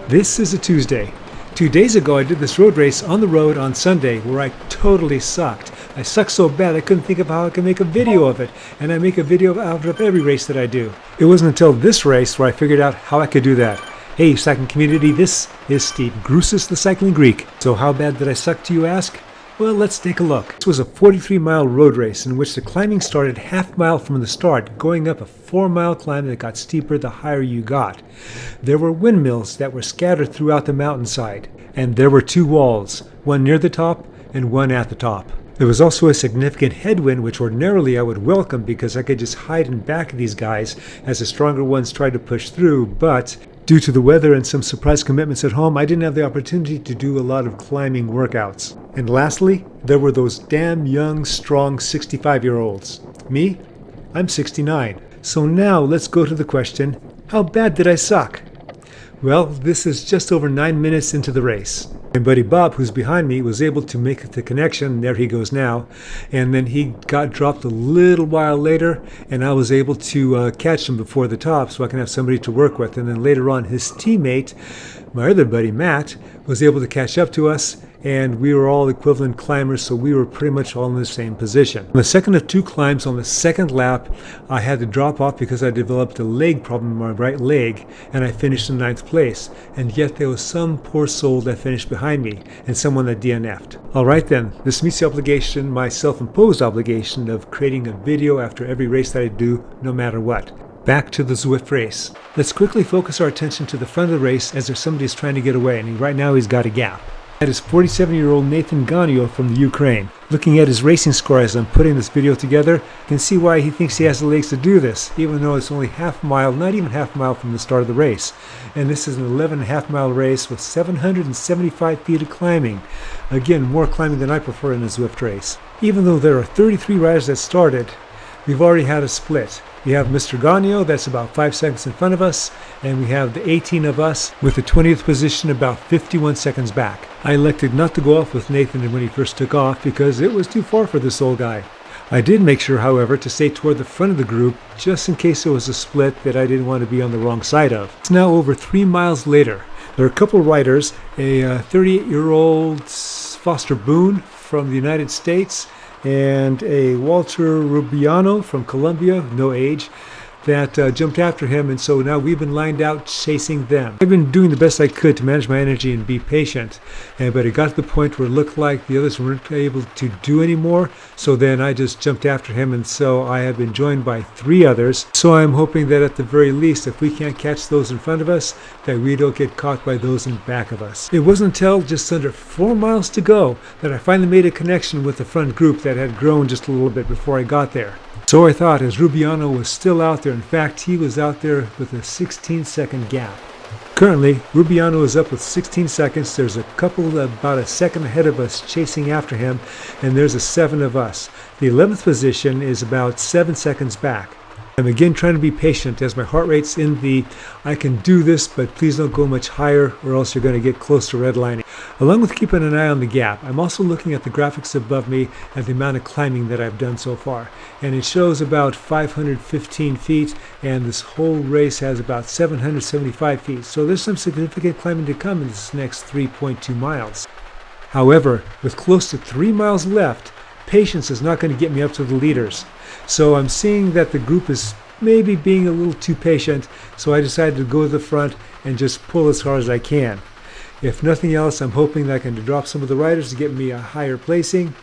This is a Tuesday. 2 days ago I did this road race on the road on Sunday where I totally sucked. I sucked so bad I couldn't think of how I could make a video of it, and I make a video out of every race that I do. It wasn't until this race where I figured out how I could do that. Hey cycling community, this is Steve Grusis, the Cycling Greek. So how bad did I suck, do you ask? Well, let's take a look. This was a 43-mile road race in which the climbing started half-mile from the start, going up a 4-mile climb that got steeper the higher you got. There were windmills that were scattered throughout the mountainside, and there were 2 walls, one near the top and one at the top. There was also a significant headwind, which ordinarily I would welcome because I could just hide in back of these guys as the stronger ones tried to push through, but due to the weather and some surprise commitments at home, I didn't have the opportunity to do a lot of climbing workouts. And lastly, there were those damn young, strong 65-year-olds. Me? I'm 69. So now let's go to the question, how bad did I suck? Well, this is just over 9 minutes into the race. My buddy Bob, who's behind me, was able to make the connection. There he goes now. And then he got dropped a little while later, and I was able to catch him before the top so I can have somebody to work with. And then later on, his teammate, my other buddy Matt, was able to catch up to us, and we were all equivalent climbers, so we were pretty much all in the same position. On the second of 2 climbs on the second lap, I had to drop off because I developed a leg problem in my right leg, and I finished in 9th place. And yet there was some poor soul that finished behind me, and someone that DNF'd. Alright then, this meets the obligation, my self-imposed obligation, of creating a video after every race that I do, no matter what. Back to the Zwift race. Let's quickly focus our attention to the front of the race as if somebody is trying to get away, and right now he's got a gap. That is 47-year-old Nathan Ganio from the Ukraine. Looking at his racing score as I'm putting this video together, you can see why he thinks he has the legs to do this, even though it's only half mile, not even half mile from the start of the race. And this is an 11.5-mile race with 775 feet of climbing. Again, more climbing than I prefer in a Zwift race. Even though there are 33 riders that started, we've already had a split. We have Mr. Ganio, that's about 5 seconds in front of us, and we have the 18 of us with the 20th position about 51 seconds back. I elected not to go off with Nathan when he first took off because it was too far for this old guy. I did make sure, however, to stay toward the front of the group just in case there was a split that I didn't want to be on the wrong side of. It's now over 3 miles later. There are a couple riders, a 38-year-old Foster Boone from the United States and a Walter Rubiano from Colombia, no age, that jumped after him, and so now we've been lined out chasing them. I've been doing the best I could to manage my energy and be patient, but it got to the point where it looked like the others weren't able to do anymore, so then I just jumped after him, and so I have been joined by 3 others. So I'm hoping that at the very least, if we can't catch those in front of us, that we don't get caught by those in back of us. It wasn't until just under 4 miles to go that I finally made a connection with the front group that had grown just a little bit before I got there. So I thought, as Rubiano was still out there. In fact, he was out there with a 16-second gap. Currently, Rubiano is up with 16 seconds. There's a couple about a second ahead of us chasing after him, and there's a 7 of us. The 11th position is about 7 seconds back. I'm again trying to be patient as my heart rate's in the I can do this, but please don't go much higher or else you're going to get close to redlining. Along with keeping an eye on the gap, I'm also looking at the graphics above me at the amount of climbing that I've done so far. And it shows about 515 feet, and this whole race has about 775 feet. So there's some significant climbing to come in this next 3.2 miles. However, with close to 3 miles left, patience is not going to get me up to the leaders. So I'm seeing that the group is maybe being a little too patient, so I decided to go to the front and just pull as hard as I can. If nothing else, I'm hoping that I can drop some of the riders to get me a higher placing,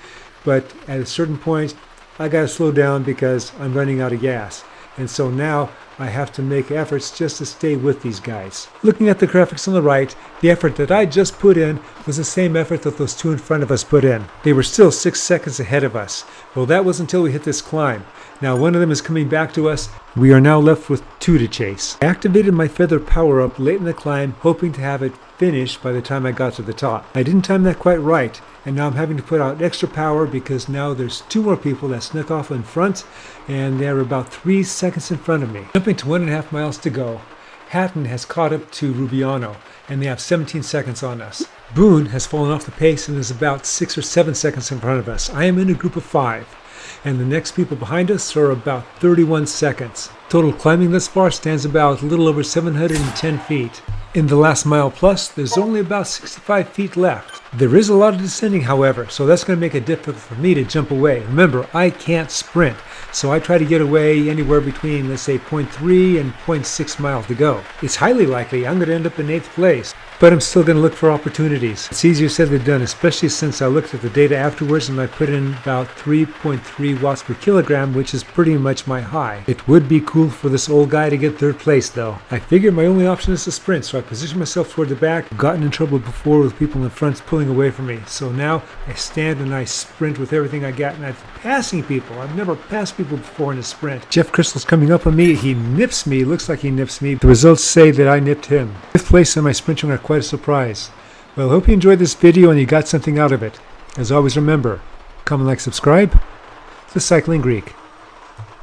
but at a certain point, I got to slow down because I'm running out of gas. And so now I have to make efforts just to stay with these guys. Looking at the graphics on the right, the effort that I just put in was the same effort that those 2 in front of us put in. They were still 6 seconds ahead of us. Well, that was until we hit this climb. Now one of them is coming back to us. We are now left with 2 to chase. I activated my feather power up late in the climb, hoping to have it finished by the time I got to the top. I didn't time that quite right, and now I'm having to put out extra power because now there's 2 more people that snuck off in front, and they're about 3 seconds in front of me. Jumping to 1.5 miles to go, Hatton has caught up to Rubiano, and they have 17 seconds on us. Boone has fallen off the pace and is about 6 or 7 seconds in front of us. I am in a group of 5. And the next people behind us are about 31 seconds. Total climbing thus far stands about a little over 710 feet. In the last mile plus, there's only about 65 feet left. There is a lot of descending, however, so that's going to make it difficult for me to jump away. Remember, I can't sprint, so I try to get away anywhere between, let's say, 0.3 and 0.6 miles to go. It's highly likely I'm going to end up in 8th place, but I'm still going to look for opportunities. It's easier said than done, especially since I looked at the data afterwards and I put in about 3.3 watts per kilogram, which is pretty much my high. It would be cool for this old guy to get 3rd place, though. I figured my only option is to sprint, so I positioned myself toward the back. I've gotten in trouble before with people in the front pulling away from me, so now I stand and I sprint with everything I got, and I'm passing people. I've never passed people before in a sprint. Jeff Crystal's coming up on me. He nips me. Looks like he nips me. The results say that I nipped him. 5th place and my sprinting are quite a surprise. Well, I hope you enjoyed this video and you got something out of it. As always, remember, comment, like, subscribe. The Cycling Greek.